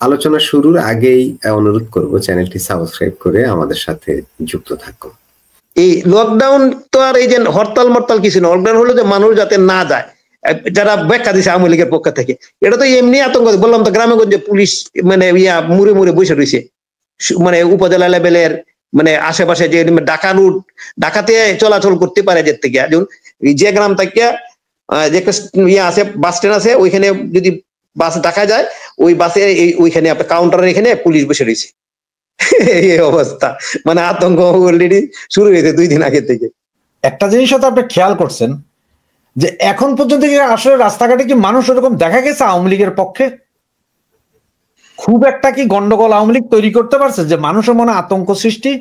আলোচনা শুরুর আগেই অনুরোধ করব চ্যানেলটি সাবস্ক্রাইব করে আমাদের সাথে যুক্ত থাকুন। এই লকডাউন তো আর এই যে হরতাল মরতাল কিছু না, লকডাউন হলো যে মানুষ যাতে না যায়, যারা ব্যাখ্যা দিছে আওয়ামী লীগের পক্ষ থেকে, এটা তো এমনি আতঙ্ক। বললাম তো গ্রামে গঞ্জে পুলিশ মানে মুড়ে মুড়ে বসে রয়েছে, মানে উপজেলা লেভেলের মানে আশেপাশে যে ডাকাতে চলাচল করতে পারে যে থেকে যে গ্রাম থেকে যে একটা আছে বাস স্ট্যান্ড আছে, ওইখানে যদি বাস দেখা যায় ওই বাসে ওইখানে আপনার কাউন্টারের এখানে পুলিশ বসে রয়েছে। এই অবস্থা, মানে আতঙ্ক অলরেডি শুরু হয়েছে 2 দিন আগে থেকে। একটা জিনিস তো আপনি খেয়াল করছেন যে এখন পর্যন্ত আসলে রাস্তাঘাটে কি মানুষ ওরকম দেখা গেছে আওয়ামী লীগের পক্ষে? খুব একটা কি গন্ডগোল আওয়ামী লীগ তৈরি করতে পারছে যে মানুষের মনে আতঙ্ক সৃষ্টি?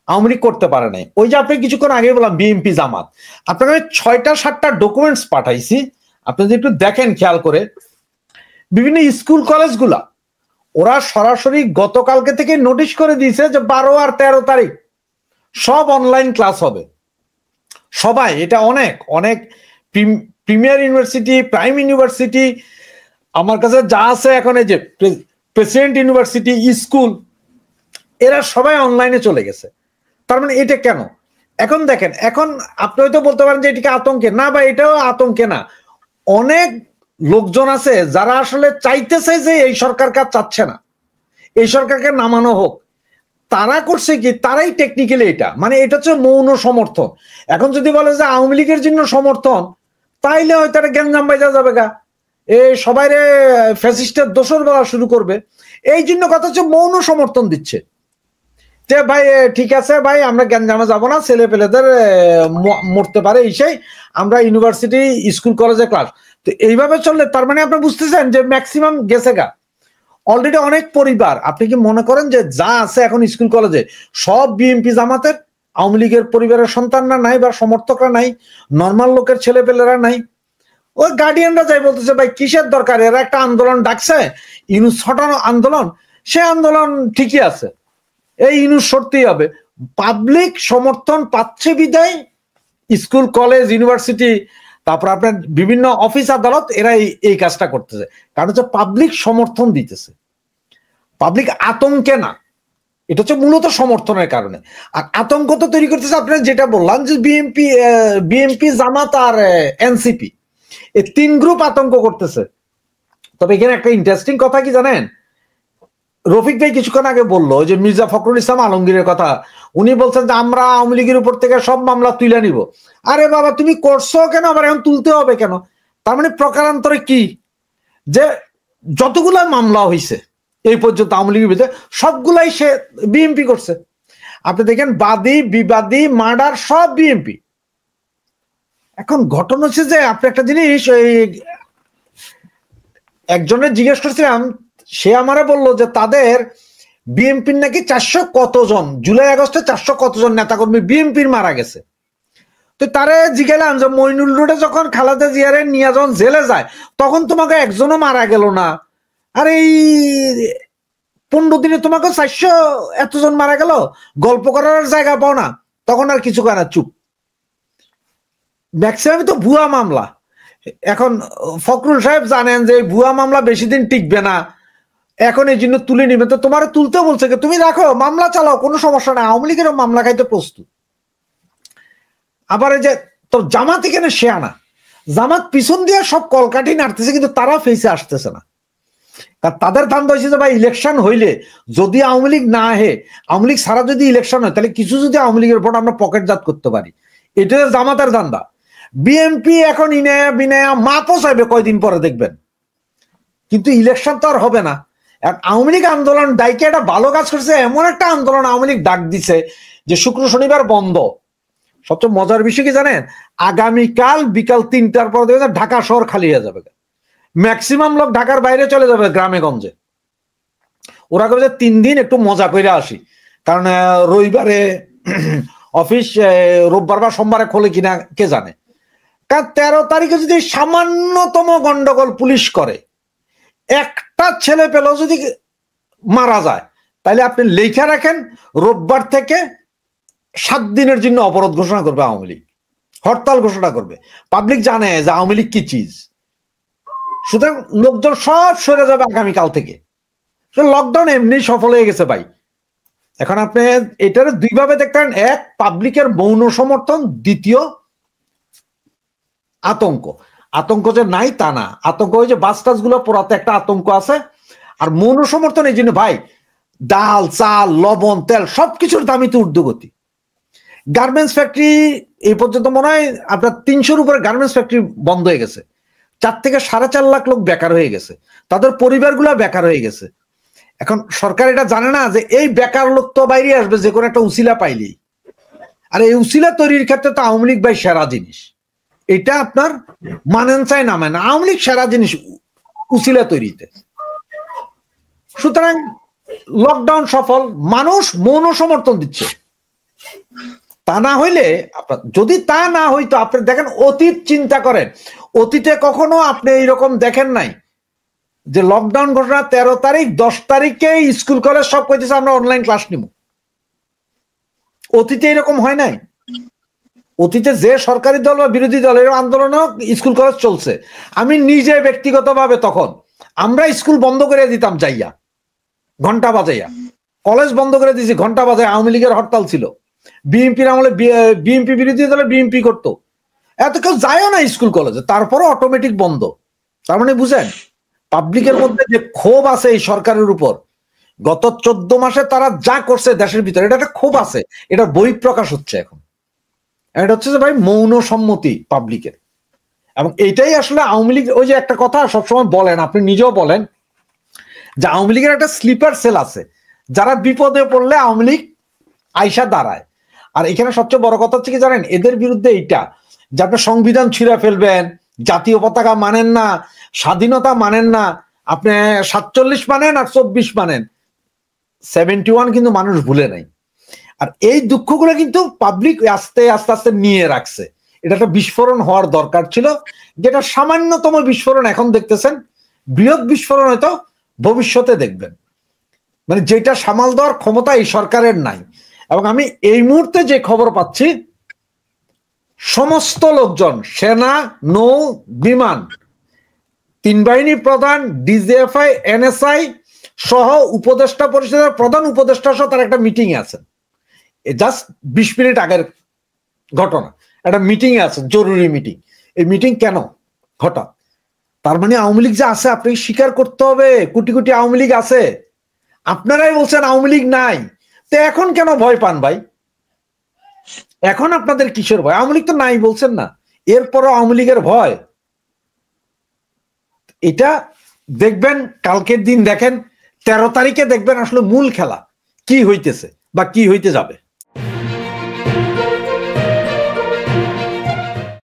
আওয়ামী লীগ করতে পারে নাই। ওই যে আপনি কিছুক্ষণ আগে বললাম বিএনপি জামাত, আপনাকে 6টা-7টা ডকুমেন্টস পাঠাইছি, আপনি যদি একটু দেখেন খেয়াল করে, বিভিন্ন স্কুল কলেজগুলা ওরা সরাসরি গতকালকে থেকে নোটিশ করে দিয়েছে যে 12 আর 13 তারিখ সব অনলাইন ক্লাস হবে। সবাই, এটা অনেক অনেক প্রিমিয়ার ইউনিভার্সিটি, প্রাইম ইউনিভার্সিটি, আমার কাছে যা আছে এখন এই যে প্রেসিডেন্ট ইউনিভার্সিটি, স্কুল, এরা সবাই অনলাইনে চলে গেছে। তার মানে এটা কেন? এখন দেখেন, এখন আপনি হয়তো বলতে পারেন যে এটাকে আতঙ্কে না, বা এটাও আতঙ্কে না। অনেক লোকজন আছে যারা আসলে চাইতেছে যে এই সরকার কাজ চাচ্ছে না, এই সরকারকে নামানো হোক। তারা করছে কি, তারাই টেকনিক্যালি এটা, মানে এটা হচ্ছে মৌন সমর্থন। এখন যদি বলে যে আওয়ামী লীগের জন্য সমর্থন, তাইলে হয়তো একটা গ্যাঞ্জাম বাইজা যাবে গা, সবাই ফ্যাসিস্টের দোসর বলা শুরু করবে। এই জন্য কথা হচ্ছে মৌন সমর্থন দিচ্ছে যে ভাই ঠিক আছে ভাই, আমরা গ্যাঞ্জামে যাবো না, ছেলে পেলেদের মরতে পারে এই আমরা ইউনিভার্সিটি স্কুল কলেজে ক্লাস। তো এইভাবে চললে তার মানে আপনি বুঝতেছেন যে ম্যাক্সিমাম গেছে গা। অলরেডি অনেক পরিবার, আপনি কি মনে করেন যে যা আছে এখন স্কুল কলেজে সব বিএনপি জামাতের, আওয়ামী লীগের পরিবারের সন্তানরা নাই বা সমর্থকরা নাই, নর্মাল লোকের ছেলে পেলেরা নাই? ওই গার্ডিয়ানরা যাই বলতেছে ভাই কিসের দরকার, এরা একটা আন্দোলন ডাকছে, ইউনুস হটানো আন্দোলন, সে আন্দোলন ঠিকই আছে, এই ইউনুস সরতেই হবে। পাবলিক সমর্থন পাচ্ছে বিদায় স্কুল কলেজ ইউনিভার্সিটি, তারপর আপনার বিভিন্ন অফিস আদালত, এরা এই কাজটা করতেছে, কারণ হচ্ছে পাবলিক সমর্থন দিতেছে, পাবলিক আতঙ্কে না। এটা হচ্ছে মূলত সমর্থনের কারণে। আর আতঙ্ক তো তৈরি করতেছে আপনার যেটা বললাম যে বিএনপি জামাত আর এনসিপি, এই 3 গ্রুপ আতঙ্ক করতেছে। তবে এখানে একটা ইন্টারেস্টিং কথা কি জানেন, রফিক ভাই কিছুক্ষণ আগে বললো যে মির্জা ফখরুল ইসলাম আলমগীরের কথা, উনি বলছেন যে আমরা আওয়ামী লীগের উপর থেকে সব মামলা তুলে নিব। আরে বাবা, তুমি করছো কেন, আবার এখন তুলতে হবে কেন? তার মানে প্রকারান্তরে কি, যে যতগুলা মামলা হয়েছে এই পর্যন্ত আওয়ামী লীগের বিরুদ্ধে সবগুলাই সে বিএনপি করছে। আপনি দেখেন বাদী বিবাদী মার্ডার সব বিএনপি। এখন ঘটনা হচ্ছে যে আপনি একটা জিনিস, একজনের জিজ্ঞেস করছিলাম, সে আমারে বললো যে তাদের বিএনপির নাকি 400 কতজন, জুলাই আগস্টে 400 কতজন নেতাকর্মী বিএনপির মারা গেছে। তো তারে জিজ্ঞাসলাম যে মইনুল রোডে যখন খালেদা জিয়ারে নিয়ে যখন জেলে যায় তখন তোমাকে একজনও মারা গেল না, আর এই 15 দিনে তোমাকে 400 এতজন মারা গেল, গল্প করার জায়গা পাও না, তখন আর কিছু করে না, চুপ। ম্যাক্সিমাম তো ভুয়া মামলা। এখন ফখরুল সাহেব জানেন যে ভুয়া মামলা বেশি দিন টিকবে না, এখন এই জন্য তুলে নিবে। তো তোমার তুলতে বলছে কি, তুমি রাখো, মামলা চালাও, কোনো সমস্যা নাই, আওয়ামী লীগের মামলা খাইতে প্রস্তুত। আবার এই যে তোর জামাত এখানে সে আনা, জামাত পিছন দিয়ে সব কলকাঠি নাড়তেছে, কিন্তু তারা ফেসে আসতেছে না। তাদের ধান্দা হয়েছে যে ভাই ইলেকশন হইলে যদি আওয়ামী লীগ না আহে, আওয়ামী লীগ সারা যদি ইলেকশন হয় তাহলে কিছু যদি আওয়ামী লীগের ভোট আমরা পকেটজাত করতে পারি, এটা জামাতের ধান্দা। বিএনপি এখন ইনায়া বিনায়া মাপও চাইবে কয়দিন পরে দেখবেন, কিন্তু ইলেকশন তো আর হবে না। আওয়ামী লীগ আন্দোলন ডাইকে একটা ভালো কাজ করছে, এমন একটা আন্দোলন আওয়ামী লীগ ডাক দিছে যে শুক্র শনিবার বন্ধ। সবচেয়ে মজার বিষয় কি জানেন, আগামীকাল বিকাল 3টার পর দেখবেন ঢাকা শহর খালি হয়ে যাবে, ম্যাক্সিমাম লোক ঢাকার বাইরে চলে যাবে গ্রামে গঞ্জে। ওরা করে 3 দিন একটু মজা করে আসি, কারণ রবিবারে অফিস, রোববার বা সোমবারে খোলে কিনা কে জানে। কারণ 13 তারিখে যদি সামান্যতম গন্ডগোল পুলিশ করে, একটা ছেলে পেলেও যদি মারা যায়, তাহলে আপনি লেখা রাখেন রোববার থেকে 7 দিনের জন্য অবরোধ ঘোষণা করবে আওয়ামী লীগ, হরতাল ঘোষণা করবে। পাবলিক জানে যে আওয়ামী লীগ কি চিজ, সুতরাং লোকজন সব সরে যাবে আগামীকাল থেকে। লকডাউন এমনি সফল হয়ে গেছে ভাই। এখন আপনি এটার দুইভাবে দেখতেন, এক পাবলিকের মৌন সমর্থন, দ্বিতীয় আতঙ্ক। আতঙ্ক যে নাই তা না, আতঙ্ক ওই যে বাস টাস গুলো পোড়াতে একটা আতঙ্ক আছে, আর মৌন সমর্থন এই জন্য ভাই ডাল চাল লবণ তেল সবকিছুর দামই তো ঊর্ধ্বগতি। গার্মেন্টস ফ্যাক্টরি এই পর্যন্ত মনে হয় আপনার 300-র উপরে গার্মেন্টস ফ্যাক্টরি বন্ধ হয়ে গেছে, 4 থেকে 4.5 লাখ লোক বেকার হয়ে গেছে, তাদের পরিবারগুলো বেকার হয়ে গেছে। এখন সরকার এটা জানে না যে এই বেকার লোক তো বাইরে আসবে যে কোনো একটা উসিলা পাইলেই, আর এই উসিলা তৈরির ক্ষেত্রে তো আওয়ামী লীগ ভাই সেরা জিনিস। এটা আপনার মানেন চাই না মানে, আওয়ামী লীগ সেরা জিনিস উসিলা তৈরিতে। সুতরাং লকডাউন সফল, মানুষ মৌন সমর্থন দিচ্ছে। তা না হইলে আপনার, যদি তা না হইতো, আপনি দেখেন অতীত চিন্তা করেন, অতীতে কখনো আপনি এইরকম দেখেন নাই যে লকডাউন ঘটনা 13 তারিখ 10 তারিখে স্কুল কলেজ সব কইতেছে আমরা অনলাইন ক্লাস নিব। অতীতে এরকম হয় নাই। অতীতে যে সরকারি দল বা বিরোধী দলের আন্দোলন স্কুল কলেজ চলছে। আমি নিজে ব্যক্তিগতভাবে তখন আমরা স্কুল বন্ধ করে দিতাম যাইয়া, ঘন্টা বাজাইয়া, কলেজ বন্ধ করে দিয়েছি ঘন্টা বাজায়। আওয়ামী লীগের হরতাল ছিল, বিএনপির আমলে বিএনপি বিরোধী দলে বিএনপি করতো, এত কেউ যায়ও না স্কুল কলেজে, তারপরও অটোমেটিক বন্ধ। তার মানে বুঝেন পাবলিকের মধ্যে যে ক্ষোভ আছে এই সরকারের উপর, গত 14 মাসে তারা যা করছে দেশের ভিতরে, এটা একটা ক্ষোভ আছে, এটা বহিঃপ্রকাশ হচ্ছে এখন। এটা হচ্ছে যে ভাই মৌন সম্মতি পাবলিকের। এবং এইটাই আসলে আওয়ামী লীগ, ওই যে একটা কথা সবসময় বলেন, আপনি নিজেও বলেন যে আওয়ামী লীগের একটা স্লিপার সেল আছে, যারা বিপদে পড়লে আওয়ামী লীগ আইসা দাঁড়ায়। আর এখানে সবচেয়ে বড় কথা হচ্ছে কি জানেন, এদের বিরুদ্ধে এইটা যে আপনি সংবিধান ছিঁড়ে ফেলবেন, জাতীয় পতাকা মানেন না, স্বাধীনতা মানেন না, আপনি 47 মানেন আর 24 মানেন, 71 কিন্তু মানুষ ভুলে নাই। আর এই দুঃখগুলো কিন্তু পাবলিক আস্তে আস্তে আস্তে নিয়ে রাখছে। এটা একটা বিস্ফোরণ হওয়ার দরকার ছিল, যেটা সামান্যতম বিস্ফোরণ এখন দেখতেছেন, বৃহৎ বিস্ফোরণ হয়তো ভবিষ্যতে দেখবেন। মানে যেটা সামাল দেওয়ার ক্ষমতা এই সরকারের নাই। এবং আমি এই মুহূর্তে যে খবর পাচ্ছি, সমস্ত লোকজন, সেনা, নৌ, বিমান, 3 বাহিনী প্রধান, ডিজিএফআই, এনএসআই সহ উপদেষ্টা পরিষদের প্রধান উপদেষ্টা সহ তার একটা মিটিং এ আছেন। জাস্ট 20 মিনিট আগের ঘটনা, একটা মিটিং এ আছে, জরুরি মিটিং। এই মিটিং কেন হঠাৎ? তার মানে আওয়ামী লীগ যে আছে আপনাকে স্বীকার করতে হবে, কোটি কোটি আওয়ামী লীগ আছে। আপনারাই বলছেন আওয়ামী লীগ নাই, তো এখন কেন ভয় পান ভাই? এখন আপনাদের কিসের ভয়? আওয়ামী লীগ তো নাই বলছেন না, এরপরও আওয়ামী লীগের ভয়। এটা দেখবেন কালকের দিন, দেখেন 13 তারিখে দেখবেন আসলে মূল খেলা কি হইতেছে বা কি হইতে যাবে।